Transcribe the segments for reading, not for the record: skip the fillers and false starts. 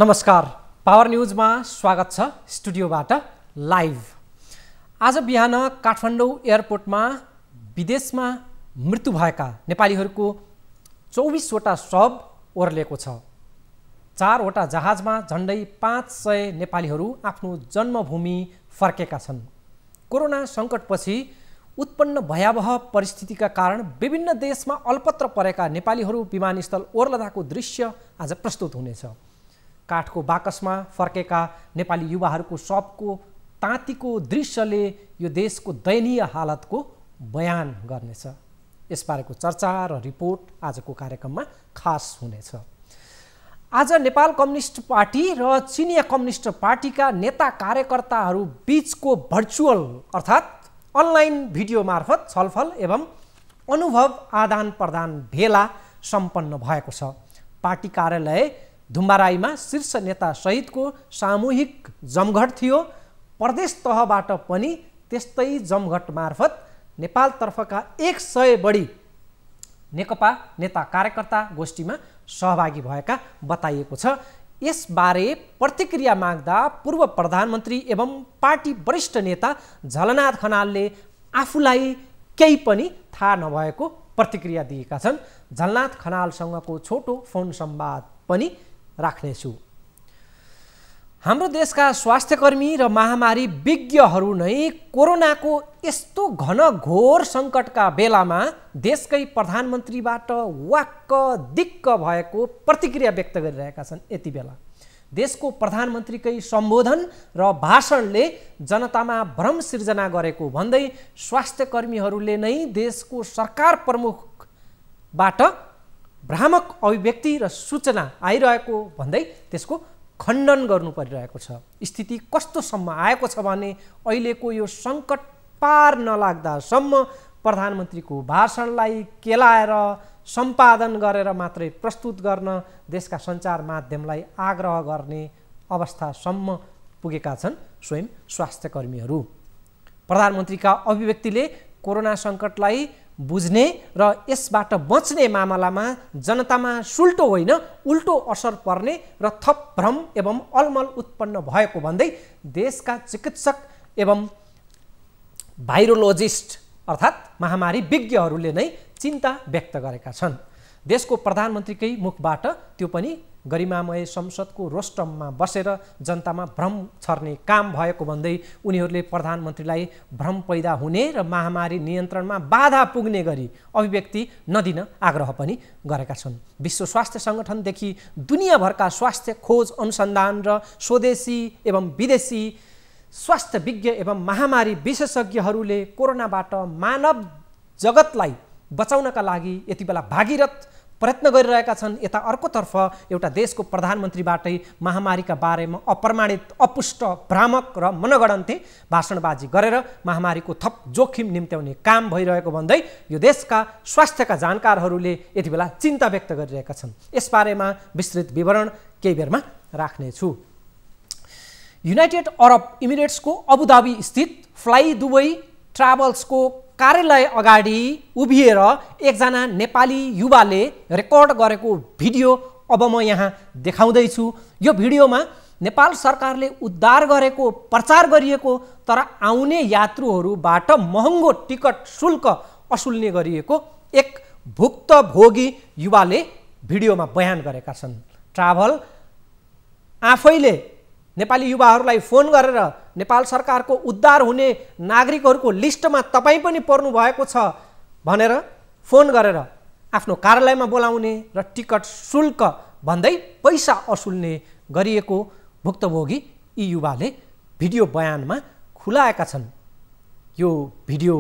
नमस्कार, पावर न्यूजमा स्वागत छ स्टुडियोबाट लाइभ। आज बिहान काठमाडौँ एयरपोर्टमा विदेशमा मृत्यु भएका नेपालीहरूको 24वटा शव ओर्लेको छ। 4वटा जहाजमा झन्डै 500 नेपालीहरू आफ्नो जन्मभूमि फर्केका छन्। कोरोना सङ्कटपछि उत्पन्न भयावह परिस्थितिका कारण विभिन्न देशमा अल्पत्र परेका नेपालीहरू विमानस्थल ओर्लदाको दृश्य आज प्रस्तुत हुनेछ। काठको बाकसमा फर्केका नेपाली युवाहरूको शवको तातीको दृश्यले यो देशको दयनीय हालतको बयान गर्नेछ। यसबारेको चर्चा र रिपोर्ट आजको कार्यक्रममा खास हुनेछ। आज नेपाल कम्युनिस्ट पार्टी र चिनिया कम्युनिस्ट पार्टीका नेता कार्यकर्ताहरू बीचको भर्चुअल अर्थात् अनलाइन भिडियो मार्फत छलफल एवं अनुभव आदान प्रदान भेला सम्पन्न भएको छ। पार्टी कार्यालय धुम्बाराईमा शीर्ष नेता सहितको सामूहिक जमघट थियो। प्रदेश तहबाट पनि त्यस्तै जमघट मार्फत नेपालतर्फका 100 बढी नेकपा नेता कार्यकर्ता गोष्ठीमा सहभागी भएका बताइएको छ। यसबारे प्रतिक्रिया माग्दा पूर्व प्रधानमन्त्री एवं पार्टी वरिष्ठ नेता झलनाथ खनालले आफूलाई केही पनि थाहा नभएको प्रतिक्रिया दिएका छन्। झलनाथ खनालसँगको छोटो फोन संवाद पनि राख्नेछु। हाम्रो देशका स्वास्थ्यकर्मी र महामारी विज्ञहरू नै कोरोनाको यस्तो घनघोर सङ्कटका बेलामा देशकै प्रधानमन्त्रीबाट वाक्क दिक्क भएको प्रतिक्रिया व्यक्त गरिरहेका छन्। यति बेला देशको प्रधानमन्त्रीकै सम्बोधन र भाषणले जनतामा भ्रम सिर्जना गरेको भन्दै स्वास्थ्यकर्मीहरूले नै देशको सरकार प्रमुखबाट भ्रामक अभिव्यक्ति र सूचना आइरहेको भन्दै त्यसको खण्डन गर्नु परिरहेको छ। स्थिति कस्तोसम्म आएको छ भने अहिलेको यो सङ्कट पार नलाग्दासम्म प्रधानमन्त्रीको भाषणलाई केलाएर सम्पादन गरेर मात्रै प्रस्तुत गर्न देशका सञ्चार माध्यमलाई आग्रह गर्ने अवस्थासम्म पुगेका छन् स्वयं स्वास्थ्यकर्मीहरू। प्रधानमन्त्रीका अभिव्यक्तिले कोरोना सङ्कटलाई बुझ्ने र यसबाट बच्ने मामलामा जनतामा सुल्टो होइन उल्टो असर पर्ने र थप भ्रम एवं अलमल उत्पन्न भएको भन्दै देशका चिकित्सक एवं भाइरोलोजिस्ट अर्थात् महामारी विज्ञहरूले नै चिन्ता व्यक्त गरेका छन्। देशको प्रधानमन्त्रीकै मुखबाट त्यो पनि गरिमामय संसदको रोस्टममा बसेर जनतामा भ्रम छर्ने काम भएको भन्दै उनीहरूले प्रधानमन्त्रीलाई भ्रम पैदा हुने र महामारी नियन्त्रणमा बाधा पुग्ने गरी अभिव्यक्ति नदिन आग्रह पनि गरेका छन्। विश्व स्वास्थ्य सङ्गठनदेखि दुनियाँभरका स्वास्थ्य खोज अनुसन्धान र स्वदेशी एवं विदेशी स्वास्थ्य विज्ञ एवं महामारी विशेषज्ञहरूले कोरोनाबाट मानव जगतलाई बचाउनका लागि यति बेला भागीरथ प्रयत्न गरिरहेका छन्। यता अर्कोतर्फ एउटा देशको प्रधानमन्त्रीबाटै महामारीका बारेमा अप्रमाणित अपुष्ट भ्रामक र मनगढन्ते भाषणबाजी गरेर महामारीको थप जोखिम निम्त्याउने काम भइरहेको भन्दै यो देशका स्वास्थ्यका जानकारहरूले यति बेला चिन्ता व्यक्त गरिरहेका छन्। यसबारेमा विस्तृत विवरण केही बेरमा राख्नेछु। युनाइटेड अरब इमिरेट्सको अबुधाबी स्थित फ्लाइ दुबई ट्राभल्सको कार्यालय अगाडि उभिएर एकजना नेपाली युवाले रेकर्ड गरेको भिडियो अब म यहाँ देखाउँदैछु। यो भिडियोमा नेपाल सरकारले उद्धार गरेको प्रचार गरिएको तर आउने यात्रुहरूबाट महँगो टिकट शुल्क असुल्ने गरिएको एक भुक्तभोगी युवाले भिडियोमा बयान गरेका छन्। ट्राभल आफैले नेपाली युवाहरूलाई फोन गरेर नेपाल सरकारको उद्धार हुने नागरिकहरूको लिस्टमा तपाईँ पनि पर्नु भएको छ भनेर फोन गरेर आफ्नो कार्यालयमा बोलाउने र टिकट शुल्क भन्दै पैसा असुल्ने गरिएको भुक्तभोगी यी युवाले भिडियो बयानमा खुलाएका छन्। यो भिडियो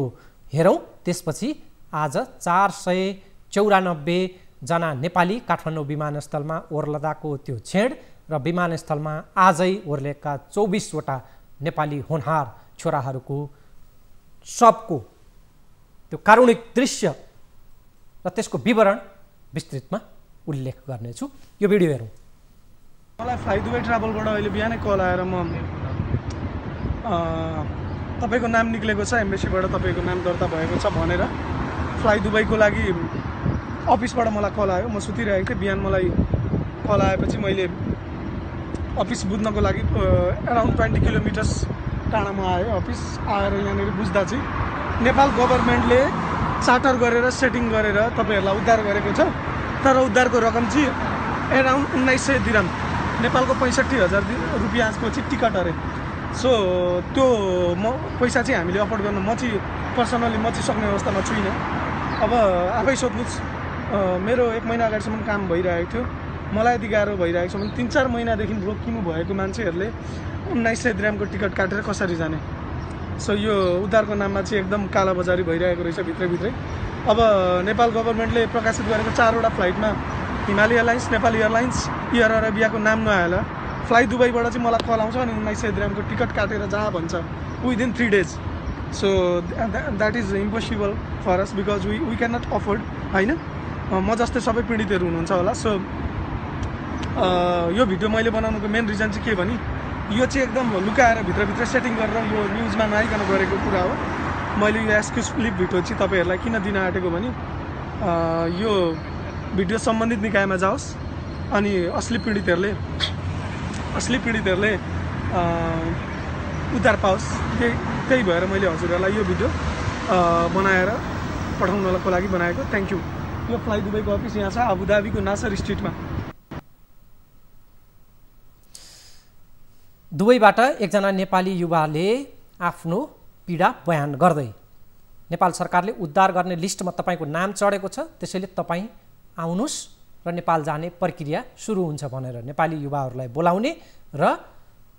हेरौँ। त्यसपछि आज 494 जना नेपाली काठमाडौँ विमानस्थलमा ओर्लदाको त्यो छेड र विमानस्थलमा आजै ओर्लेका 24वटा नेपाली होनहार छोराहरूको सबको त्यो कारुणिक दृश्य र त्यसको विवरण विस्तृतमा उल्लेख गर्नेछु। यो भिडियो हेरौँ। मलाई फ्लाइ दुबई ट्राभलबाट अहिले बिहानै कल आएर म तपाईँको नाम निक्लेको छ एम्बेसीबाट तपाईँको नाम दर्ता भएको छ भनेर फ्लाइ दुबईको लागि अफिसबाट मलाई कल आयो। म सुतिरहेको थिएँ। बिहान मलाई कल आएपछि मैले अफिस बुझ्नको लागि अराउन्ड 20 किलोमिटर्स टाढामा आएँ। अफिस आएर यहाँनिर बुझ्दा चाहिँ नेपाल गभर्मेन्टले चार्टर गरेर सेटिङ गरेर तपाईँहरूलाई उद्धार गरेको छ। तर उद्धारको रकम चाहिँ अराउन्ड 1900 दिरहम, नेपालको 65,000 रुपियाँको चाहिँ टिकट अरे। सो त्यो पैसा चाहिँ हामीले अफोर्ड गर्न म चाहिँ पर्सनली सक्ने अवस्थामा छुइनँ। अब आफै सोध्नुहोस्, मेरो 1 महिना अगाडिसम्म काम भइरहेको थियो, मलाई यति गाह्रो भइरहेको छ भने 3-4 महिनादेखि रोकिनु भएको मान्छेहरूले 1900 दिरहमको टिकट काटेर कसरी जाने? सो यो उद्धारको नाममा चाहिँ एकदम कालाबजारी भइरहेको रहेछ भित्रभित्रै। अब नेपाल गभर्मेन्टले प्रकाशित गरेको 4वटा फ्लाइटमा हिमाली एयरलाइन्स, नेपाल एयरलाइन्स, एयर अरेबियाको नाम नआएला फ्लाइ दुबईबाट चाहिँ मलाई कल आउँछ अनि 1900 दिरहमको टिकट काटेर जा भन्छ within 3 days. So that is impossible for us because we can not afford, होइन? म जस्तै सबै पीडितहरू हुनुहुन्छ होला। सो यो भिडियो मैले बनाउनुको मेन रिजन चाहिँ के भने यो चाहिँ एकदम लुकाएर भित्रभित्र सेटिङ गरेर यो न्युजमा नआइकन गरेको कुरा हो। मैले यो एक्सक्युज फ्लिप भिडियो चाहिँ तपाईँहरूलाई किन दिन आँटेको भने यो भिडियो सम्बन्धित निकायमा जाओस् अनि असली पीडितहरूले उद्धार पाओस्, त्यही भएर मैले हजुरहरूलाई यो भिडियो बनाएर पठाउनको लागि बनाएको। Thank you. यो फ्लाइ दुबईको अफिस यहाँ छ अबुधाबीको नासर स्ट्रिटमा। दुबईबाट एकजना नेपाली युवाले आफ्नो पीडा बयान गर्दै नेपाल सरकारले उद्धार गर्ने लिस्टमा तपाईँको नाम चढेको छ, त्यसैले तपाईँ आउनुहोस् र नेपाल जाने प्रक्रिया सुरु हुन्छ भनेर नेपाली युवाहरूलाई बोलाउने र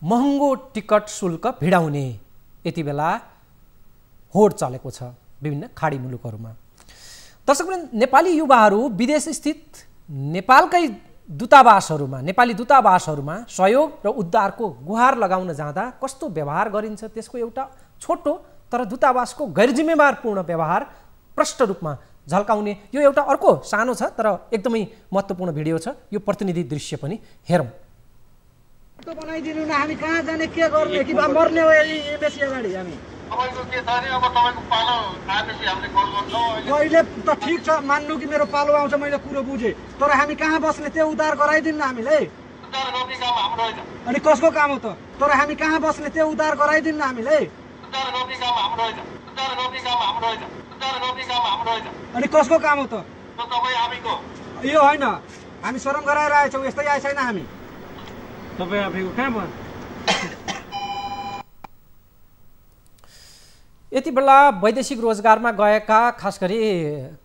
महँगो टिकट शुल्क भिडाउने यति बेला होड चलेको छ विभिन्न खाडी मुलुकहरूमा। दर्शकवृन्द, नेपाली युवाहरू विदेश स्थित नेपालकै नेपाली दूतावासहरूमा सहयोग र उद्धारको गुहार लगाउन जाँदा कस्तो व्यवहार गरिन्छ त्यसको एउटा छोटो तर दूतावासको गैरजिम्मेवारपूर्ण व्यवहार प्रष्ट रूपमा झल्काउने यो एउटा अर्को सानो छ तर एकदमै महत्त्वपूर्ण भिडियो छ। यो प्रतिनिधि दृश्य पनि हेरौँ। बनाइदिनु न, हामी कहाँ जाने, के गर्ने, कि मर्ने हो बेसी अगाडि हामी तपाईँको के छ नि? अब तपाईँको पालो आएपछि हामीले कल गर्छौँ। अहिले त ठिक छ, मान्नु कि मेरो पालो आउँछ, मैले कुरो बुझेँ, तर हामी कहाँ बस्ने त्यो उद्धार गराइदिनु न हामीले। उद्धार गर्ने काम हाम्रो होइन। अनि कसको काम हो त? तर हामी कहाँ बस्ने त्यो उद्धार गराइदिनु न हामीले। उद्धार गर्ने काम हाम्रो होइन। उद्धार गर्ने काम हाम्रो होइन। उद्धार गर्ने काम हाम्रो होइन। अनि कसको काम हो त? तपाईँ हामीको यो होइन, हामी शरम गराएर आएछौँ, यस्तै आए छैन हामी। तपाईँ आफैको कहाँ भयो? यति बेला वैदेशिक रोजगारमा गएका खास गरी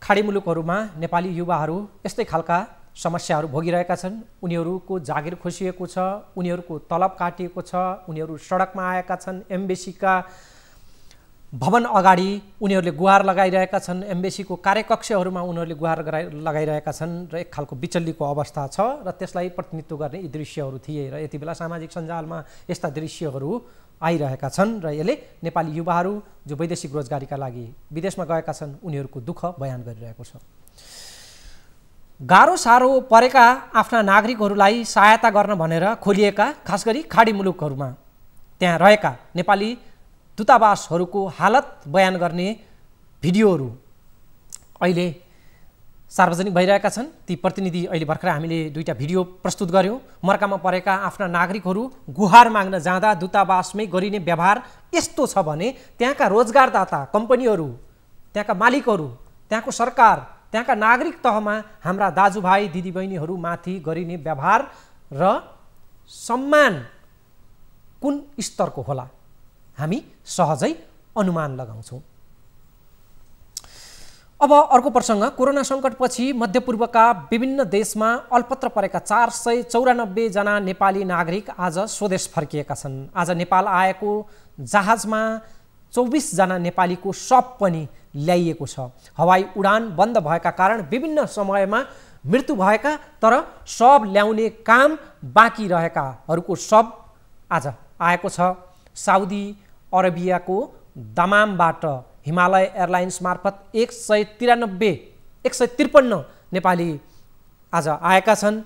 खाडी मुलुकहरूमा नेपाली युवाहरू यस्तै खालका समस्याहरू भोगिरहेका छन्। उनीहरूको जागिर खोसिएको छ, उनीहरूको तलब काटिएको छ, उनीहरू सडकमा आएका छन्। एम्बेसीका भवन अगाडि उनीहरूले गुहार लगाइरहेका छन्, एम्बेसीको कार्यकक्षहरूमा उनीहरूले गुहार लगाइरहेका छन् र एक खालको विचल्लीको अवस्था छ र त्यसलाई प्रतिनिधित्व गर्ने यी दृश्यहरू थिए र यति बेला सामाजिक सञ्जालमा यस्ता दृश्यहरू आइरहेका छन् र यसले नेपाली युवाहरू जो वैदेशिक रोजगारीका लागि विदेशमा गएका छन् उनीहरूको दुःख बयान गरिरहेको छ। गाह्रो साह्रो परेका आफ्ना नागरिकहरूलाई सहायता गर्न भनेर खोलिएका खास गरी खाडी मुलुकहरूमा त्यहाँ रहेका नेपाली दूतावासहरूको हालत बयान गर्ने भिडियोहरू अहिले सार्वजनिक भइरहेका छन्। ती प्रतिनिधि अहिले भर्खर हामीले 2टा भिडियो प्रस्तुत गर्यौँ। मर्कामा परेका आफ्ना नागरिकहरू गुहार माग्न जाँदा दूतावासमै गरिने व्यवहार यस्तो छ भने त्यहाँका रोजगारदाता कम्पनीहरू, त्यहाँका मालिकहरू, त्यहाँको सरकार, त्यहाँका नागरिक तहमा हाम्रा दाजुभाइ दिदीबहिनीहरूमाथि गरिने व्यवहार र सम्मान कुन स्तरको होला हामी सहजै अनुमान लगाउँछौँ। अब अर्को प्रसङ्ग, कोरोना सङ्कटपछि मध्यपूर्वका विभिन्न देशमा अल्पत्र परेका 494 जना नेपाली नागरिक आज स्वदेश फर्किएका छन्। आज नेपाल आएको जहाजमा 24 जना नेपालीको शव पनि ल्याइएको छ। हवाई उडान बन्द भएका कारण विभिन्न समयमा मृत्यु भएका तर शव ल्याउने काम बाँकी रहेकाहरूको शव आज आएको छ। साउदी अरेबियाको दमामबाट हिमालय एयरलाइन्स मार्फत 153 नेपाली आज आएका छन्।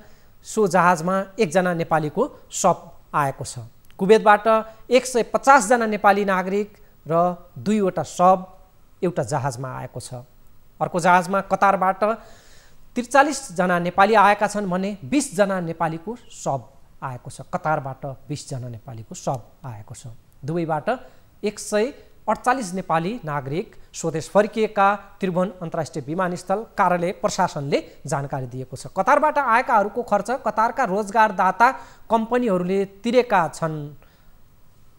सो जहाजमा 1 जना नेपालीको शव आएको छ। कुवेतबाट 150 जना नेपाली नागरिक र 2वटा शव एउटा जहाजमा आएको छ। अर्को जहाजमा कतारबाट 43 जना नेपाली आएका छन् भने 20 जना नेपालीको शव आएको छ। कतारबाट 20 जना नेपालीको शव आएको छ। दुबईबाट 148 नेपाली नागरिक स्वदेश फर्किएका त्रिभुवन अन्तर्राष्ट्रिय विमानस्थल कार्यालय प्रशासनले जानकारी दिएको छ। कतारबाट आएकाहरूको खर्च कतारका रोजगारदाता कम्पनीहरूले तिरेका छन्।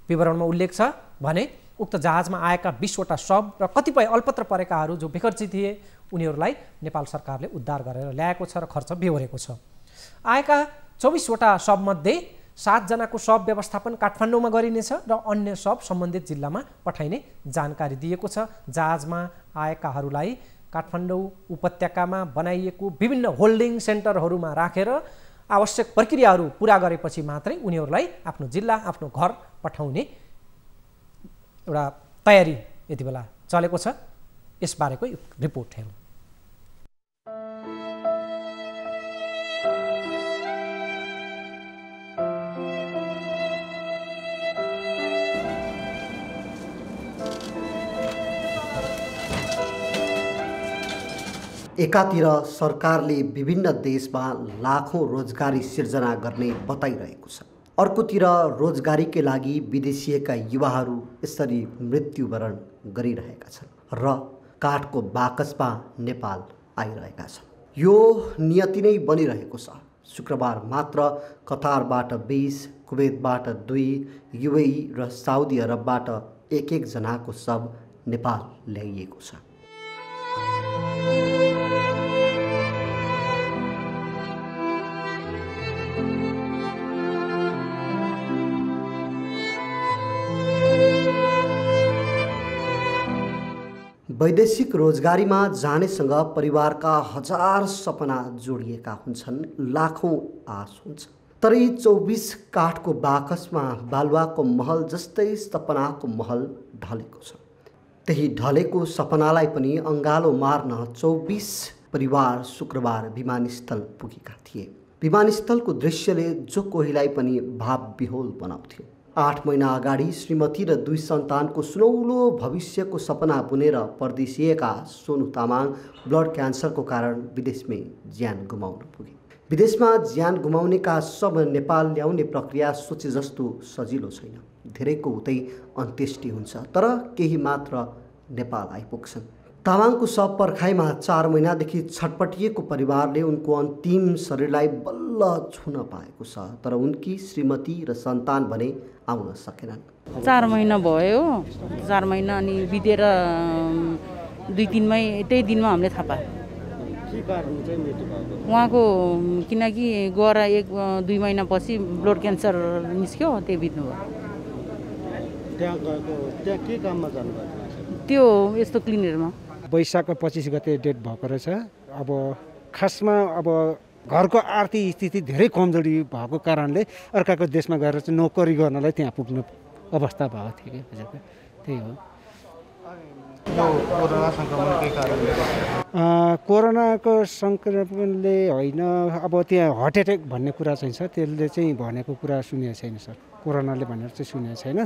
विवरणमा उल्लेख छ भने उक्त जहाजमा आएका 20 वटा शव र कतिपय अल्पत्र परेकाहरू जो बेखर्ची थिए उनीहरूलाई नेपाल सरकारले उद्धार गरेर ल्याएको छ र खर्च बेहोरेको छ। आएका 24 वटा शवमध्ये 7 जनाको शव व्यवस्थापन काठमाडौँमा गरिनेछ र अन्य शव सम्बन्धित जिल्लामा पठाइने जानकारी दिएको छ। जहाजमा आएकाहरूलाई काठमाडौँ उपत्यकामा बनाइएको विभिन्न होल्डिङ सेन्टरहरूमा राखेर आवश्यक प्रक्रियाहरू पुरा गरेपछि मात्रै उनीहरूलाई आफ्नो जिल्ला आफ्नो घर पठाउने एउटा तयारी यति बेला चलेको छ। यसबारेको रिपोर्ट हेरौँ। एकातिर सरकारले विभिन्न देशमा लाखौं रोजगारी सिर्जना गर्ने बताइरहेको छ, अर्कोतिर रोजगारीकै लागि विदेशिएका युवाहरू यसरी मृत्युवरण गरिरहेका छन् र काठको बाकसमा नेपाल आइरहेका छन्। यो नियति नै बनिरहेको छ। शुक्रबार मात्र कतारबाट 20, कुवेतबाट 2, युएई र साउदी अरबबाट 1-1 जनाको शव नेपाल ल्याइएको छ। वैदेशिक रोजगारीमा जानेसँग परिवारका हजार सपना जोडिएका हुन्छन्, लाखौं आश हुन्छ। तर यी 24 काठको बाकसमा बालुवाको महल जस्तै सपनाको महल ढलेको छ। त्यही ढलेको सपनालाई पनि अङ्गालो मार्न 24 परिवार शुक्रबार विमानस्थल पुगेका थिए। विमानस्थलको दृश्यले जो कोहीलाई पनि भावविह्वल बनाउँथ्यो। 8 महिना अगाडि श्रीमती र 2 सन्तानको सुनौलो भविष्यको सपना बुनेर परदेशिएका सोनु तामाङ ब्लड क्यान्सरको कारण विदेशमै ज्यान गुमाउन पुगे। विदेशमा ज्यान गुमाउनेका सब नेपाल ल्याउने प्रक्रिया सोचे जस्तो सजिलो छैन। धेरैको उतै अन्त्येष्टि हुन्छ, तर केही मात्र नेपाल आइपुग्छन्। तामाङको शव पर्खाइमा 4 महिनादेखि छटपटिएको परिवारले उनको अन्तिम शरीरलाई बल्ल छुन पाएको छ, तर उनकी श्रीमती र सन्तान भने आउन सकेनन्। 4 महिना भयो। 4 महिना अनि बितेर 2-3 मै त्यही दिनमा हामीले थाहा पायौँ। उहाँको किनकि गएर 1-2 महिनापछि ब्लड क्यान्सर निस्क्यो, त्यही बित्नुभयो। त्यहाँ के काममा जानुभयो? त्यो यस्तो क्लिनिकमा। वैशाखको 25 गते डेट भएको रहेछ। अब खासमा अब घरको आर्थिक स्थिति धेरै कमजोरी भएको कारणले अर्काको देशमा गएर चाहिँ नोकरी गर्नलाई त्यहाँ पुग्ने अवस्था भएको थियो कि हजुरको, त्यही हो। कोरोनाको सङ्क्रमणले होइन, अब त्यहाँ हार्ट एट्याक भन्ने कुरा चाहिँ छ, त्यसले चाहिँ भनेको कुरा सुनेको छैन सर। कोरोनाले भनेर चाहिँ सुनेको छैन,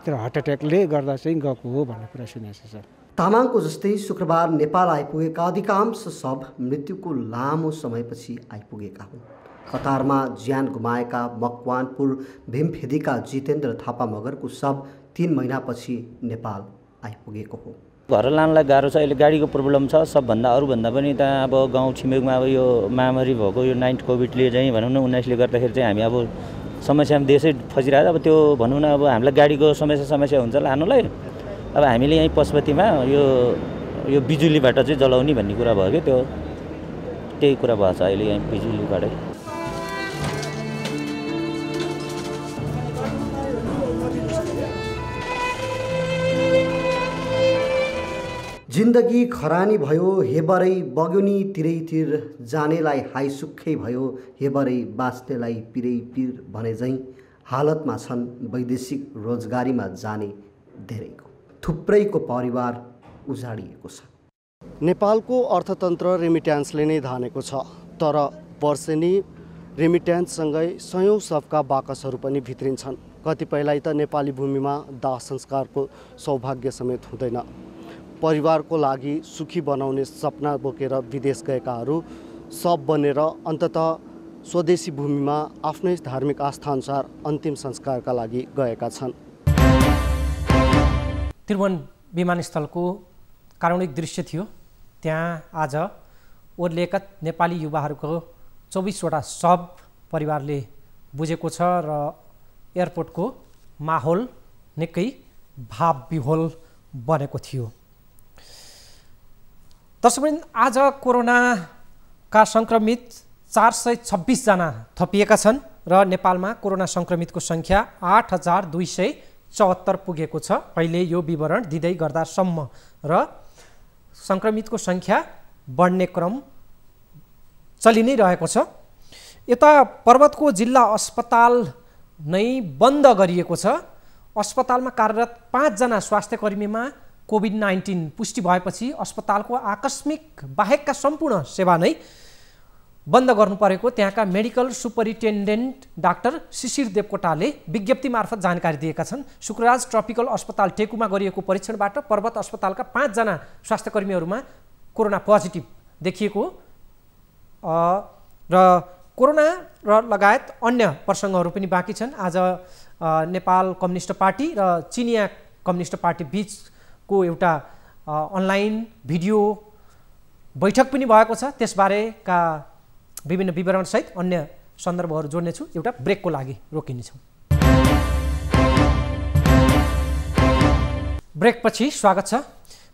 तर हार्ट एट्याकले गर्दा चाहिँ गएको हो भन्ने कुरा सुनेको छ सर। तामाङको जस्तै शुक्रबार नेपाल आइपुगेका अधिकांश शव मृत्युको लामो समयपछि आइपुगेका हुन्। कतारमा ज्यान गुमाएका मकवानपुर भीमफेदीका जितेन्द्र थापा मगरको शव 3 महिनापछि नेपाल आइपुगेको हो। घर लानलाई गाह्रो छ, अहिले गाडीको प्रब्लम छ। सबभन्दा अरूभन्दा पनि त्यहाँ अब गाउँ छिमेकमा अब यो महामारी भएको यो 9 कोभिडले चाहिँ भनौँ न 19ले गर्दाखेरि चाहिँ हामी अब समस्यामा देशै फसिरहेको। अब त्यो भनौँ न अब हामीलाई गाडीको समस्या हुन्छ लानुलाई। अब हामीले यहीँ पशुपतिमा यो बिजुलीबाट चाहिँ जलाउने भन्ने कुरा भयो कि त्यही कुरा भएको छ अहिले यहीँ बिजुलीबाटै। जिन्दगी खरानी भयो, हेबरै बग्यो नि तिरैतिर, जानेलाई हाई सुक्खै भयो, हेबरै बाँच्नेलाई पिरै पिर भने झैँ हालतमा छन् वैदेशिक रोजगारीमा जाने धेरैको। थुप्रैको परिवार उजाडिएको छ। नेपालको अर्थतन्त्र रेमिट्यान्सले नै धानेको छ, तर वर्षेनी रेमिट्यान्ससँगै सयौं शवका बाकसहरू पनि भित्रिन्छन्। कतिपयलाई त नेपाली भूमिमा दाह संस्कारको सौभाग्य समेत हुँदैन। परिवारको लागि सुखी बनाउने सपना बोकेर विदेश गएकाहरू शव बनेर अन्ततः स्वदेशी भूमिमा आफ्नै धार्मिक आस्थाअनुसार अन्तिम संस्कारका लागि गएका छन्। त्रिभुवन विमानस्थलको कारुणिक दृश्य थियो। त्यहाँ आज ओर्लिएका नेपाली युवाहरूको 24वटा शव परिवारले बुझेको छ र एयरपोर्टको माहौल निकै भावविह्वल बनेको थियो। दर्शकवृन्द, आज कोरोनाका सङ्क्रमित 426 जना थपिएका छन् र नेपालमा कोरोना सङ्क्रमितको सङ्ख्या 8274 पुगेको छ। अहिले यो विवरण दिँदै गर्दासम्म र सङ्क्रमितको सङ्ख्या बढ्ने क्रम चलि नै रहेको छ। यता पर्वतको जिल्ला अस्पताल नै बन्द गरिएको छ। अस्पतालमा कार्यरत 5 जना स्वास्थ्यकर्मीमा कोभिड-19 पुष्टि भएपछि अस्पतालको आकस्मिक बाहेकका सम्पूर्ण सेवा नै बन्द गर्नु परेको त्यहाँका मेडिकल सुपरिन्टेन्डेन्ट डाक्टर शिशिर देवकोटाले विज्ञप्ति मार्फत जानकारी दिएका छन्। शुक्रराज ट्रपिकल अस्पताल टेकुमा गरिएको परीक्षणबाट पर्वत अस्पतालका 5 जना स्वास्थ्यकर्मीहरूमा कोरोना पोजिटिभ देखिएको र कोरोना र लगायत अन्य प्रसङ्गहरू पनि बाँकी छन्। आज नेपाल कम्युनिस्ट पार्टी र चिनिया कम्युनिस्ट पार्टी बीचको एउटा अनलाइन भिडियो बैठक पनि भएको छ। त्यसबारेका विभिन्न विवरणसहित अन्य सन्दर्भहरू जोड्नेछु। एउटा ब्रेकको लागि रोकिनेछौँ। ब्रेकपछि स्वागत छ।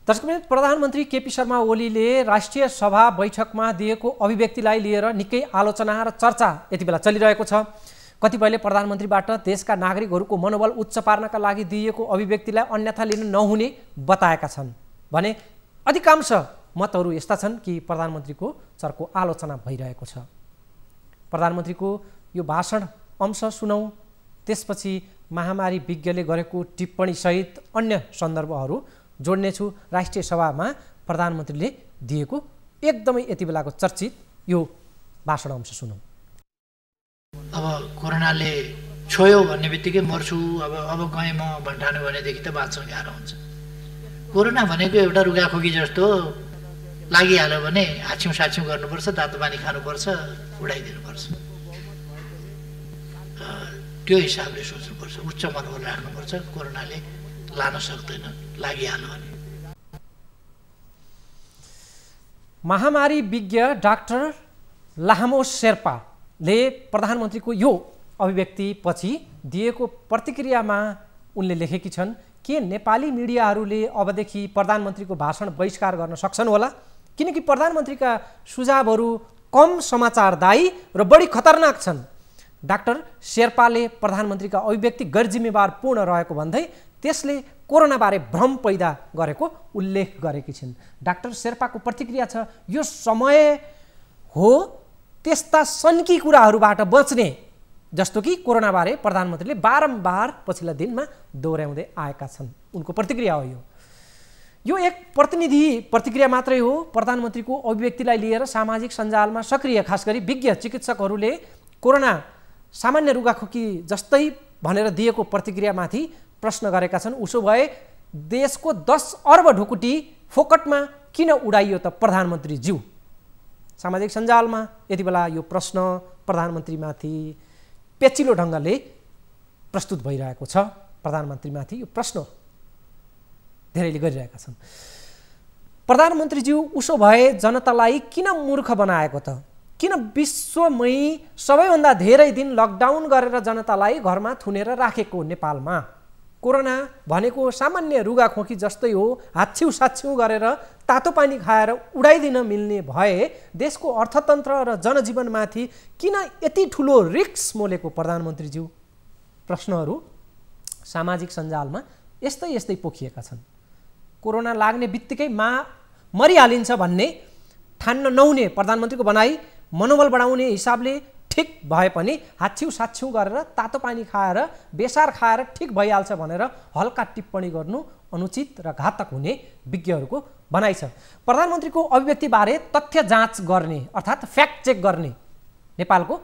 दर्शकवृन्द, प्रधानमन्त्री केपी शर्मा ओलीले राष्ट्रिय सभा बैठकमा दिएको अभिव्यक्तिलाई लिएर निकै आलोचना र चर्चा यति बेला चलिरहेको छ। कतिपयले प्रधानमन्त्रीबाट देशका नागरिकहरूको मनोबल उच्च पार्नका लागि दिएको अभिव्यक्तिलाई अन्यथा लिन नहुने बताएका छन् भने अधिकांश मतहरू यस्ता छन् कि प्रधानमन्त्रीको चर्को आलोचना भइरहेको छ। प्रधानमन्त्रीको यो भाषण अंश सुनौँ, त्यसपछि महामारी विज्ञले गरेको टिप्पणीसहित अन्य सन्दर्भहरू जोड्नेछु। राष्ट्रिय सभामा प्रधानमन्त्रीले दिएको एकदमै यति बेलाको चर्चित यो भाषण अंश सुनौँ। अब कोरोनाले छोयो भन्ने बित्तिकै मर्छु, अब गएँ म भन्ठानु भनेदेखि त बाँच्न गाह्रो हुन्छ। कोरोना भनेको एउटा रुगाखोकी जस्तो लागिहाल्यो भने हाछ्यौँ साछ्यौँ गर्नुपर्छ, तातो पानी खानुपर्छ, उडाइदिनुपर्छ। त्यो हिसाबले सोच्नुपर्छ, उच्च मनोबल राख्नुपर्छ। कोरोनाले लान सक्दैन लागिहाल्यो भने। महामारी विज्ञ डाक्टर लामो शेर्पाले प्रधानमन्त्रीको यो अभिव्यक्तिपछि दिएको प्रतिक्रियामा उनले लेखेकी छन् के नेपाली मिडियाहरूले अबदेखि प्रधानमन्त्रीको भाषण बहिष्कार गर्न सक्छन् होला, किनकि प्रधानमन्त्रीका सुझावहरू कम समाचारदायी र बढी खतरनाक छन्। डाक्टर शेर्पाले प्रधानमन्त्रीका अभिव्यक्ति गैरजिम्मेवारपूर्ण रहेको भन्दै त्यसले कोरोनाबारे भ्रम पैदा गरेको उल्लेख गरेकी छिन्। डाक्टर शेर्पाको प्रतिक्रिया छ, यो समय हो त्यस्ता सन्की कुराहरूबाट बच्ने, जस्तो कि कोरोनाबारे प्रधानमन्त्रीले बारम्बार पछिल्ला दिनमा दोहोऱ्याउँदै आएका छन्। उनको प्रतिक्रिया हो यो एक प्रतिनिधि प्रतिक्रिया मात्रै हो। प्रधानमन्त्रीको अभिव्यक्तिलाई लिएर सामाजिक सञ्जालमा सक्रिय खास गरी विज्ञ चिकित्सकहरूले कोरोना सामान्य रुगाखोकी जस्तै भनेर दिएको प्रतिक्रियामाथि प्रश्न गरेका छन्। उसो भए देशको 10 अर्ब ढुकुटी फोकटमा किन उडाइयो त प्रधानमन्त्रीज्यू? सामाजिक सञ्जालमा यति बेला यो प्रश्न प्रधानमन्त्रीमाथि पेचिलो ढङ्गले प्रस्तुत भइरहेको छ। प्रधानमन्त्रीमाथि यो प्रश्न धेरैले गरिरहेका छन्। प्रधानमन्त्रीज्यू, उसो भए जनतालाई किन मूर्ख बनाएको त? किन विश्वमै सबैभन्दा धेरै दिन लकडाउन गरेर जनतालाई घरमा थुनेर राखेको नेपालमा? कोरोना भनेको सामान्य रुगाखोकी जस्तै हो, हाच्छिउ साच्छिउ गरेर तातो पानी खाएर उडाइदिन मिल्ने भए देशको अर्थतन्त्र र जनजीवनमाथि किन यति ठुलो रिस्क मोलेको प्रधानमन्त्रीज्यू? प्रश्नहरू सामाजिक सञ्जालमा यस्तै पोखिएका छन्। कोरोना लाग्ने बित्तिकै मरिहालिन्छ भन्ने ठान्न नहुने प्रधानमन्त्रीको भनाइ मनोबल बढाउने हिसाबले ठिक भए पनि हाच्छिउ साच्छिउ गरेर तातो पानी खाएर बेसार खाएर ठिक भइहाल्छ भनेर हल्का टिप्पणी गर्नु अनुचित र घातक हुने विज्ञहरूको भनाइ छ। प्रधानमन्त्रीको अभिव्यक्तिबारे तथ्य जाँच गर्ने अर्थात् फ्याक्ट चेक गर्ने नेपालको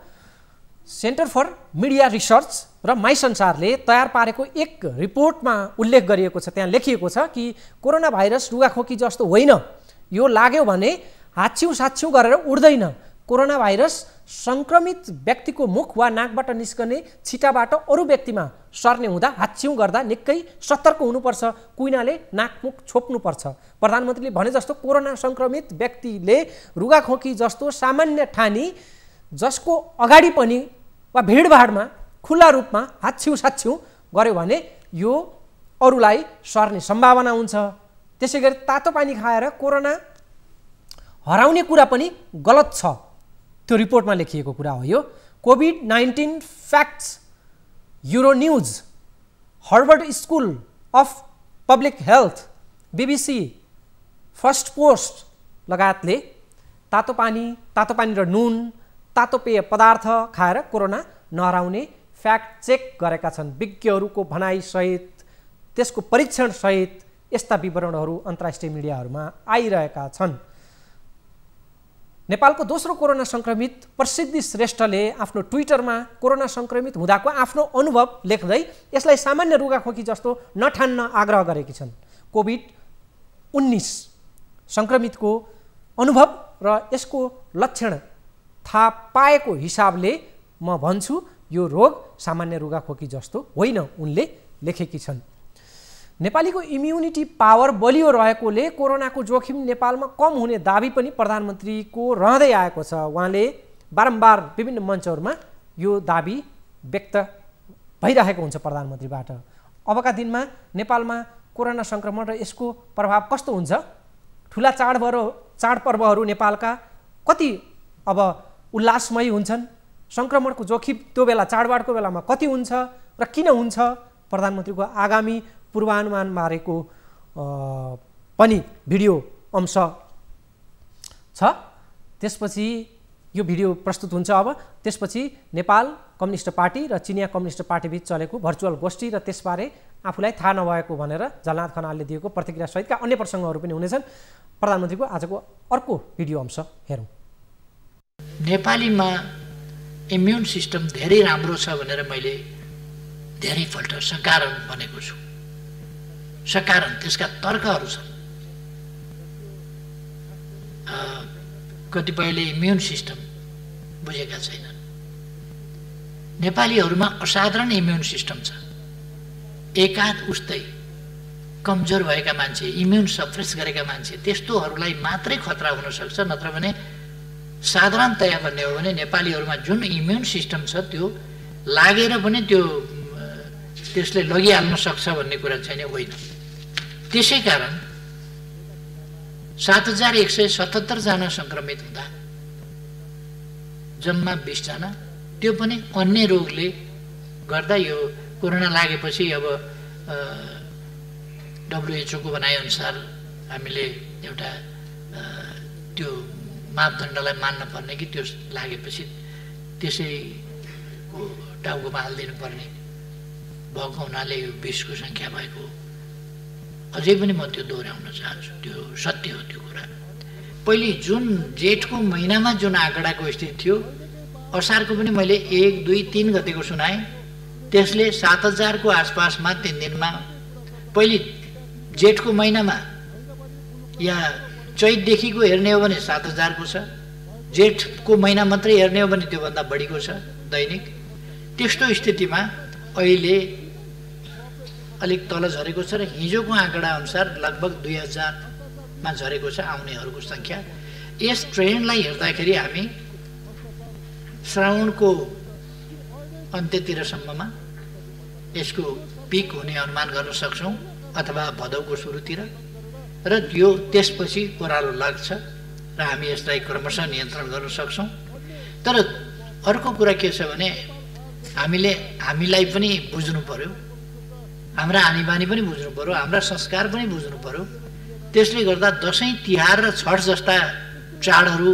सेन्टर फर मिडिया रिसर्च र माई संसारले तयार पारेको एक रिपोर्टमा उल्लेख गरिएको छ। त्यहाँ लेखिएको छ कि कोरोना भाइरस रुगाखोकी जस्तो होइन, यो लाग्यो भने हाच्छिउ साच्छिउ गरेर उड्दैन, कोरोना भाइरस सङ्क्रमित व्यक्तिको मुख वा नाकबाट निस्कने छिटाबाट अरू व्यक्तिमा सर्ने हुँदा हाच्छिउँ गर्दा निकै सतर्क हुनुपर्छ, कुइनाले नाकमुख छोप्नुपर्छ। प्रधानमन्त्रीले भने जस्तो कोरोना सङ्क्रमित व्यक्तिले रुगाखोकी जस्तो सामान्य ठानी जसको अगाडि पनि वा भिडभाडमा खुल्ला रूपमा हाच्छिउँ गर्यो भने यो अरूलाई सर्ने सम्भावना हुन्छ। त्यसै गरी तातो पानी खाएर कोरोना हराउने कुरा पनि गलत छ, त्यो रिपोर्टमा लेखिएको कुरा हो। यो कोभिड-19 facts, Euronews, Harvard school of public health, BBC, first post लगायतले तातो पानी र नुन, तातो पेय पदार्थ खाएर कोरोना नहराउने फ्याक्ट चेक गरेका छन्। विज्ञहरूको भनाइसहित त्यसको परीक्षणसहित यस्ता विवरणहरू अन्तर्राष्ट्रिय मिडियाहरूमा आइरहेका छन्। नेपालको दोस्रो कोरोना सङ्क्रमित प्रसिद्धि श्रेष्ठले आफ्नो ट्विटरमा कोरोना सङ्क्रमित हुँदाको आफ्नो अनुभव लेख्दै यसलाई सामान्य रुगाखोकी जस्तो नठान्न आग्रह गरेकी छन्। कोभिड-19 सङ्क्रमितको अनुभव र यसको लक्षण थाहा पाएको हिसाबले म भन्छु यो रोग सामान्य रुगाखोकी जस्तो होइन, उनले लेखेकी छन्। नेपालीको इम्युनिटी पावर बलियो रहेकोले कोरोनाको जोखिम नेपालमा कम हुने दाबी पनि प्रधानमन्त्रीको रहँदै आएको छ। उहाँले बारम्बार विभिन्न मञ्चहरूमा यो दाबी व्यक्त भइरहेको हुन्छ प्रधानमन्त्रीबाट। अबका दिनमा नेपालमा कोरोना सङ्क्रमण र यसको प्रभाव कस्तो हुन्छ, ठुला चाडपर्वहरू नेपालका कति अब उल्लासमय हुन्छन्, सङ्क्रमणको जोखिम त्यो बेला चाडबाडको बेलामा कति हुन्छ र किन हुन्छ, प्रधानमन्त्रीको आगामी पूर्वानुमान बारेको पनि भिडियो अंश छ। त्यसपछि यो भिडियो प्रस्तुत हुन्छ। अब त्यसपछि नेपाल कम्युनिस्ट पार्टी र चिनिया कम्युनिस्ट पार्टीबीच चलेको भर्चुअल गोष्ठी र त्यसबारे आफूलाई थाहा नभएको भनेर झलनाथ खनालले दिएको प्रतिक्रिया सहितका अन्य प्रसङ्गहरू पनि हुनेछन्। प्रधानमन्त्रीको आजको अर्को भिडियो अंश हेरौँ। नेपालीमा इम्युन सिस्टम धेरै राम्रो छ भनेर मैले धेरैपल्ट सकारण भनेको छु। सकारण त्यसका तर्कहरू छन्। कतिपयले इम्युन सिस्टम बुझेका छैनन्। नेपालीहरूमा असाधारण इम्युन सिस्टम छ। एकाध उस्तै कमजोर भएका मान्छे, इम्युन सप्रेस गरेका मान्छे, त्यस्तोहरूलाई मात्रै खतरा हुन सक्छ। नत्र भने साधारणतया भन्ने हो भने नेपालीहरूमा जुन इम्युन सिस्टम छ त्यो लागेर पनि त्यसले लगिहाल्न सक्छ भन्ने कुरा छैन, होइन। त्यसै कारण 7177 जना सङ्क्रमित हुँदा जम्मा 20 जना, त्यो पनि अन्य रोगले गर्दा। यो कोरोना लागेपछि अब WHO को भनाइअनुसार हामीले एउटा त्यो मापदण्डलाई मान्न पर्ने कि त्यो लागेपछि त्यसैको टाउकोमा हालिदिनु पर्ने भएको हुनाले यो 20 को सङ्ख्या भएको। अझै पनि म त्यो दोहोऱ्याउन चाहन्छु, त्यो सत्य हो त्यो कुरा। पहिले जुन जेठको महिनामा जुन आँकडाको स्थिति थियो, असारको पनि मैले 1, 2, 3 गतेको सुनाएँ। त्यसले 7000 को आसपासमा 3 दिनमा, पहिले जेठको महिनामा या चैतदेखिको हेर्ने हो भने 7000 को छ, जेठको महिना मात्रै हेर्ने हो भने त्योभन्दा बढीको छ दैनिक। त्यस्तो स्थितिमा अहिले अलिक तल झरेको छ र हिजोको आँकडा अनुसार लगभग 2000 मा झरेको छ आउनेहरूको सङ्ख्या। यस ट्रेन्डलाई हेर्दाखेरि हामी श्रावणको अन्त्यतिरसम्ममा यसको पिक हुने अनुमान गर्न सक्छौँ, अथवा भदौको सुरुतिर, र यो त्यसपछि ओह्रालो लाग्छ र हामी यसलाई क्रमशः नियन्त्रण गर्न सक्छौँ। तर अर्को कुरा के छ भने हामीलाई पनि बुझ्नु पर्यो, हाम्रा आनीबानी पनि बुझ्नु पर्यो, हाम्रा संस्कार पनि बुझ्नु पर्यो। त्यसले गर्दा दसैँ, तिहार र छठ जस्ता चाडहरू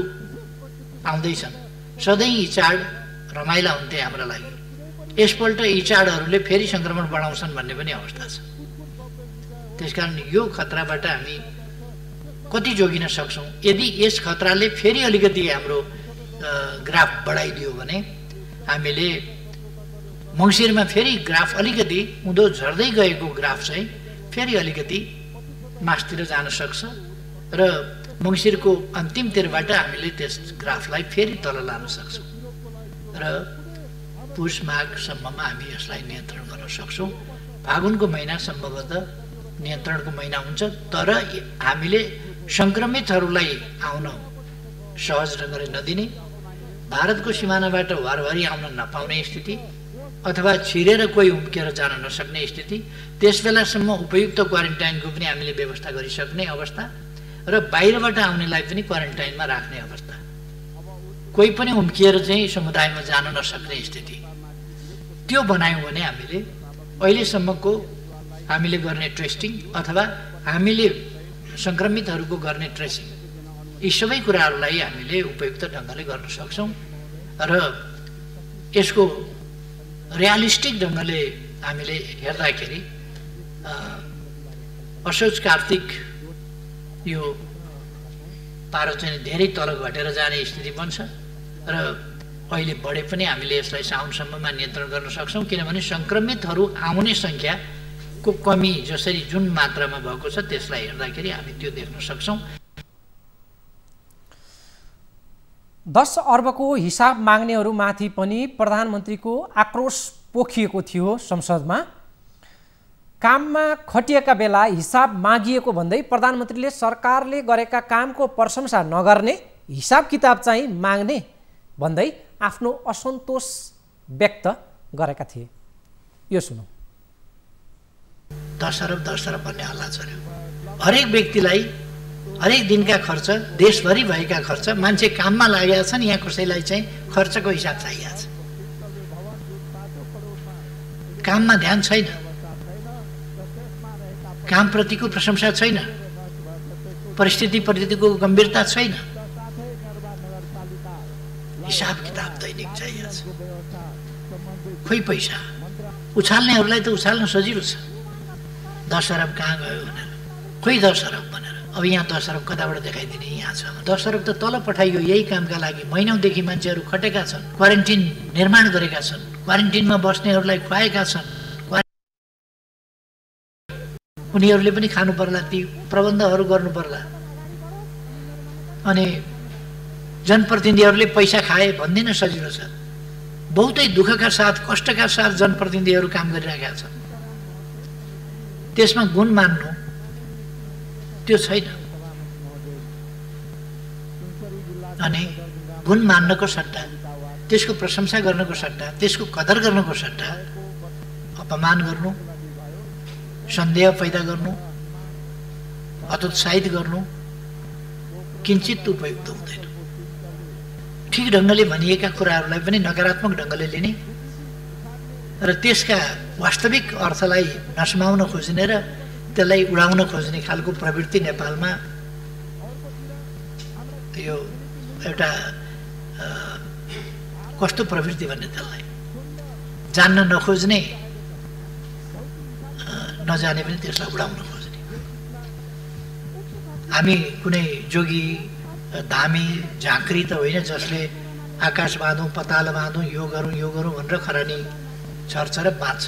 आउँदैछन्। सधैँ यी चाड रमाइला हुन्थे हाम्रा लागि। यसपल्ट यी चाडहरूले फेरि सङ्क्रमण बढाउँछन् भन्ने पनि अवस्था छ। त्यसकारण यो खतराबाट हामी कति जोगिन सक्छौँ। यदि यस खतराले फेरि अलिकति हाम्रो ग्राफ बढाइदियो भने हामीले मङ्सिरमा फेरि ग्राफ अलिकति उँधो झर्दै गएको ग्राफ चाहिँ फेरि अलिकति मासतिर जान सक्छ र मङ्सिरको अन्तिमतिरबाट हामीले त्यस ग्राफलाई फेरि तल लान सक्छौँ र पुष माघसम्ममा हामी यसलाई नियन्त्रण गर्न सक्छौँ। फागुनको महिना सम्भवतः नियन्त्रणको महिना हुन्छ, तर हामीले सङ्क्रमितहरूलाई आउन सहज ढङ्गले नदिने, भारतको सिमानाबाट वारवारी आउन नपाउने स्थिति अथवा छिरेर कोही उम्किएर जान नसक्ने स्थिति, त्यस बेलासम्म उपयुक्त क्वारेन्टाइनको पनि हामीले व्यवस्था गरिसक्ने अवस्था र बाहिरबाट आउनेलाई पनि क्वारेन्टाइनमा राख्ने अवस्था, कोही पनि उम्किएर चाहिँ समुदायमा जान नसक्ने स्थिति, त्यो बनायौँ भने हामीले अहिलेसम्मको हामीले गर्ने टेस्टिङ अथवा हामीले सङ्क्रमितहरूको गर्ने ट्रेसिङ, यी सबै कुराहरूलाई हामीले उपयुक्त ढङ्गले गर्न सक्छौँ र यसको रियलिस्टिक ढङ्गले हामीले हेर्दाखेरि असोज कार्तिक यो पारो चाहिँ धेरै तल घटेर जाने स्थिति बन्छ र अहिले बढे पनि हामीले यसलाई साउनसम्ममा नियन्त्रण गर्न सक्छौँ, किनभने सङ्क्रमितहरू आउने सङ्ख्याको कमी जसरी जुन मात्रामा भएको छ त्यसलाई हेर्दाखेरि हामी त्यो देख्न सक्छौँ। 10 अर्बको हिसाब माग्नेहरूमाथि पनि प्रधानमन्त्रीको आक्रोश पोखिएको थियो संसदमा। काममा खटिएका बेला हिसाब मागिएको भन्दै प्रधानमन्त्रीले सरकारले गरेका कामको प्रशंसा नगर्ने, हिसाब किताब चाहिँ माग्ने भन्दै आफ्नो असन्तोष व्यक्त गरेका थिए। यो सुनौ। 10 अरब भन्ने हल्ला चल्यो। हरेक व्यक्तिलाई हरेक दिनका खर्च, देशभरि भएका खर्च, मान्छे काममा लागेका छन्, यहाँ कसैलाई चाहिँ खर्चको हिसाब चाहिएको छ। काममा ध्यान छैन, कामप्रतिको प्रशंसा छैन, परिस्थितिको गम्भीरता छैन, हिसाब किताब दैनिक चाहिएको छ। खोइ पैसा उछाल्नेहरूलाई त उछाल्न सजिलो छ, 10 अरब कहाँ गयो भनेर, खोइ 10 अरब भनेर। अब यहाँ 10 अरब कताबाट देखाइदिने, यहाँ छ 10 अरब त तल पठाइयो यही कामका लागि। महिनौदेखि मान्छेहरू खटेका छन्, क्वारेन्टिन निर्माण गरेका छन्, क्वारेन्टिनमा बस्नेहरूलाई खुवाएका छन्, उनीहरूले पनि खानु पर्ला, ती प्रबन्धहरू गर्नु पर्ला। अनि जनप्रतिनिधिहरूले पैसा खाए भन्दिन सजिलो छ, बहुतै दुःखका साथ, कष्टका साथ जनप्रतिनिधिहरू काम गरिरहेका छन्। त्यसमा गुण मान्नु त्यो छैन। अनि गुण मान्नको सट्टा, त्यसको प्रशंसा गर्नको सट्टा, त्यसको कदर गर्नको सट्टा अपमान गर्नु, सन्देह पैदा गर्नु, हतोत्साहित गर्नु किञ्चित उपयुक्त हुँदैन। ठिक ढङ्गले भनिएका कुराहरूलाई पनि नकारात्मक ढङ्गले लिने र त्यसका वास्तविक अर्थलाई नसमाउन खोज्ने र त्यसलाई उडाउन खोज्ने खालको प्रवृत्ति नेपालमा यो एउटा कस्तो प्रवृत्ति भन्ने, त्यसलाई जान्न नखोज्ने, नजाने पनि त्यसलाई उडाउन खोज्ने। हामी कुनै जोगी धामी झाँक्री त होइन जसले आकाश बाँधौँ, पताल बाँधौँ, यो गरौँ भनेर खरानी छर्छ र बाँध्छ।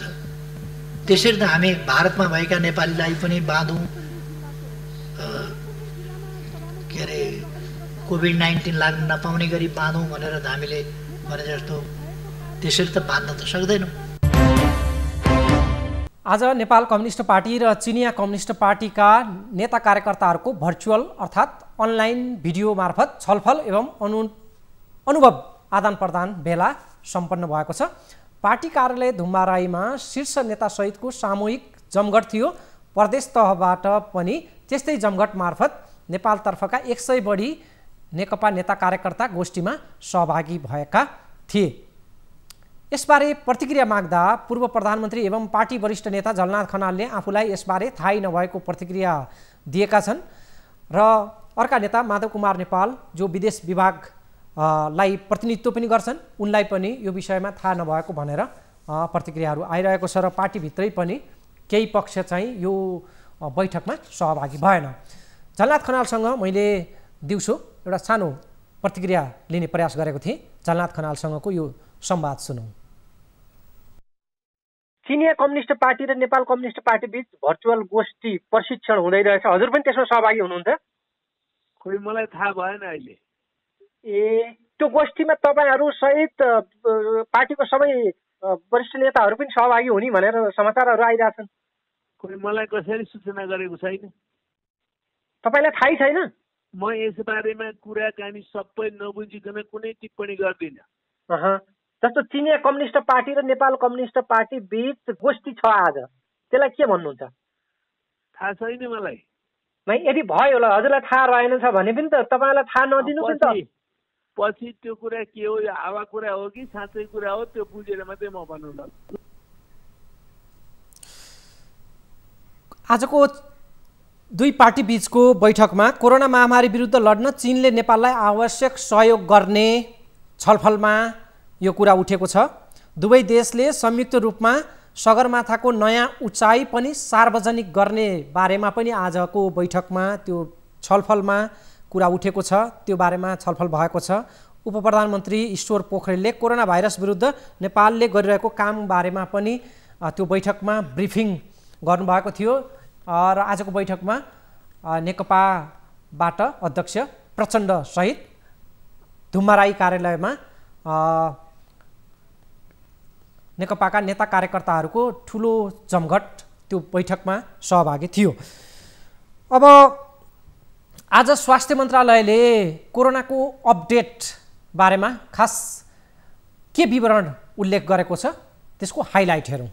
त्यसरी त हामी भारतमा भएका नेपालीलाई पनि बाँधौँ, के अरे कोभिड-19 लाग्न नपाउने गरी बाँधौँ भनेर हामीले भने जस्तो त्यसरी त बाँध्न त सक्दैनौँ। आज नेपाल कम्युनिस्ट पार्टी र चिनिया कम्युनिस्ट पार्टीका नेता कार्यकर्ताहरूको भर्चुअल अर्थात् अनलाइन भिडियो मार्फत छलफल एवं अनुभव आदान प्रदान भेला सम्पन्न भएको छ। पार्टी कार्यालय धुम्बाराईमा शीर्ष नेतासहितको सामूहिक जमघट थियो। प्रदेश तहबाट पनि त्यस्तै जमघट मार्फत नेपालतर्फका 100 बढी नेकपा नेता कार्यकर्ता गोष्ठीमा सहभागी भएका थिए। यसबारे प्रतिक्रिया माग्दा पूर्व प्रधानमन्त्री एवं पार्टी वरिष्ठ नेता झलनाथ खनालले आफूलाई यसबारे थाहै नभएको प्रतिक्रिया दिएका छन् र अर्का नेता माधव कुमार नेपाल जो विदेश विभागलाई प्रतिनिधित्व पनि गर्छन्, उनलाई पनि यो विषयमा थाहा नभएको भनेर प्रतिक्रियाहरू आइरहेको छ र पार्टीभित्रै पनि केही पक्ष चाहिँ यो बैठकमा सहभागी भएन। झलनाथ खनालसँग मैले दिउँसो एउटा सानो प्रतिक्रिया लिने प्रयास गरेको थिएँ। झलनाथ खनालसँगको यो संवाद सुनौँ। चिनिया कम्युनिस्ट पार्टी र नेपाल कम्युनिस्ट पार्टी बीच भर्चुअल गोष्ठी प्रशिक्षण हुँदै रहेछ, हजुर पनि त्यसमा सहभागी हुनुहुन्छ? खोइ मलाई थाहा भएन अहिले। ए त्यो गोष्ठीमा तपाईँहरू सहित पार्टीको सबै वरिष्ठ नेताहरू पनि सहभागी हुने भनेर समाचारहरू आइरहेछन्। खोइ मलाई कसैले सूचना गरेको छैन। तपाईँलाई थाहै छैन? म यस बारेमा कुराकानी सबै नबुझिकन कुनै टिप्पणी गर्दिनँ। जस्तो चिनिया कम्युनिस्ट पार्टी र नेपाल कम्युनिस्ट पार्टी बीच गोष्ठी छ आज, त्यसलाई के भन्नुहुन्छ? थाहा छैन मलाई। यदि भयो होला, हजुरलाई थाहा रहेन छ भने पनि त तपाईँलाई थाहा नदिनु पनि त। पछि त्यो कुरा के हो, यो हावा कुरा हो कि साँच्चै कुरा हो, त्यो बुझेर मात्रै म भन्नु सक्छु। आजको दुई पार्टी बीचको बैठकमा कोरोना महामारी विरुद्ध लड्न चीनले नेपाललाई आवश्यक सहयोग गर्ने छलफलमा यो कुरा उठेको छ। दुवै देशले संयुक्त रूपमा सगरमाथाको नयाँ उचाइ पनि सार्वजनिक गर्ने बारेमा पनि आजको बैठकमा त्यो छलफलमा कुरा उठेको छ। त्यो बारेमा छलफल भएको छ। उपप्रधानमन्त्री ईश्वर पोखरेलले कोरोना भाइरस विरुद्ध नेपालले गरिरहेको काम बारेमा पनि त्यो बैठकमा ब्रिफिङ गर्नुभएको थियो। र आजको बैठकमा नेकपाबाट अध्यक्ष प्रचण्ड सहित धुम्माराई कार्यालयमा नेकपाका नेता कार्यकर्ताहरूको ठुलो जमघट त्यो बैठकमा सहभागी थियो। अब आज स्वास्थ्य मन्त्रालयले कोरोनाको अपडेट बारेमा खास के विवरण उल्लेख गरेको छ, त्यसको हाइलाइट हेरौँ।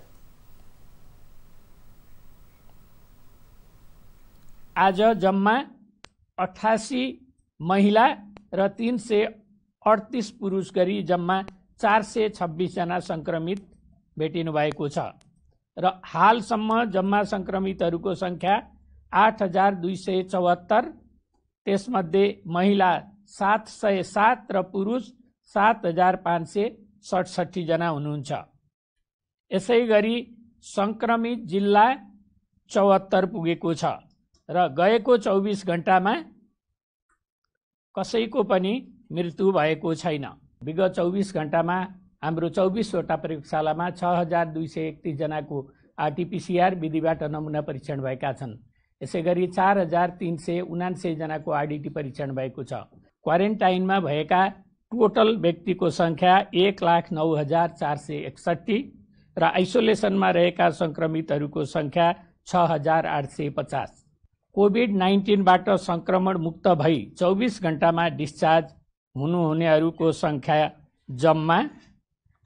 आज जम्मा 88 महिला र 338 पुरुष गरी जम्मा 426 जना संक्रमित भेटिनु भएको छ र हालसम्म जम्मा संक्रमितहरूको संख्या 8274, त्यसमध्ये महिला 707 र पुरुष 7567 जना हुनुहुन्छ। यसै गरी संक्रमित जिल्ला 74 पुगेको छ र गएको 24 घण्टामा कसैको पनि मृत्यु भएको छैन। विगत 24 घण्टामा हाम्रो 24 वटा प्रयोगशालामा 6231 जनाको आरटीपीसीआर विधिबाट नमुना परीक्षण भएका छन्। यसैगरी 4379 जनाको आरडीटी परीक्षण भएको छ। क्वारेन्टाइनमा भएका टोटल व्यक्तिको संख्या 1,09,461 र आइसोलेसनमा रहेका संक्रमितहरूको संख्या 6,850। कोभिड-19बाट संक्रमण मुक्त भई 24 घण्टामा डिस्चार्ज हुनुहुनेहरूको संख्या जम्मा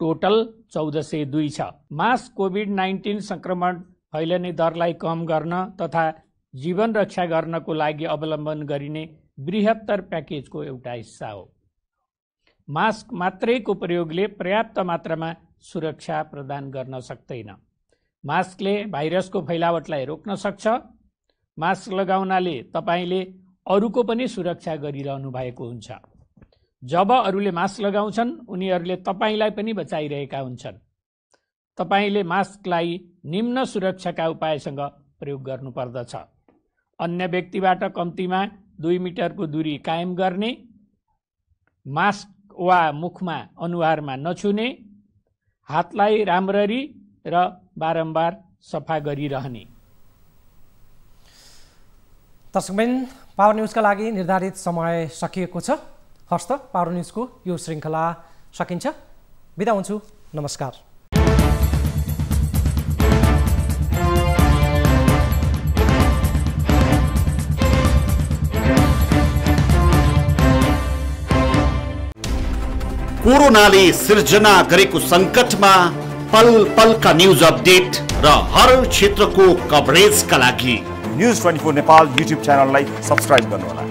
टोटल 1402 छ। मास कोभिड-19 संक्रमण फैलने दरलाई कम गर्न तथा जीवन रक्षा गर्नको लागि अवलम्बन गरिने बृहत्तर प्याकेजको एउटा हिस्सा हो। मास्क मात्रैको प्रयोगले पर्याप्त मात्रामा सुरक्षा प्रदान गर्न सक्दैन। मास्कले भाइरसको फैलावटलाई रोक्न सक्छ। मास्क लगाउनाले तपाईले अरूको पनि सुरक्षा गरिरहनु भएको हुन्छ। जब अरूले मास्क लगाउँछन् उनीहरूले तपाईलाई पनि बचाइरहेका हुन्छन्। तपाईले मास्कलाई निम्न सुरक्षाका उपायसँग प्रयोग गर्नुपर्दछ। अन्य व्यक्तिबाट कम्तीमा 2 मिटरको दूरी कायम गर्ने, मास्क वा मुखमा अनुहारमा नछुने, हातलाई राम्ररी र बारम्बार सफा गरिरहने। दर्शकबिन, पावर न्यूजका लागि निर्धारित समय सकिएको छ। हस्त पावर न्यूजको यो श्रृङ्खला सकिन्छ। बिदा हुन्छु। नमस्कार। कोरोनाले सिर्जना गरेको संकटमा पल पलका न्यूज अपडेट र हर क्षेत्रको कभरेजका लागि न्यूज 24 नेपाल युट्युब च्यानललाई सब्स्क्राइब गर्नुहोला।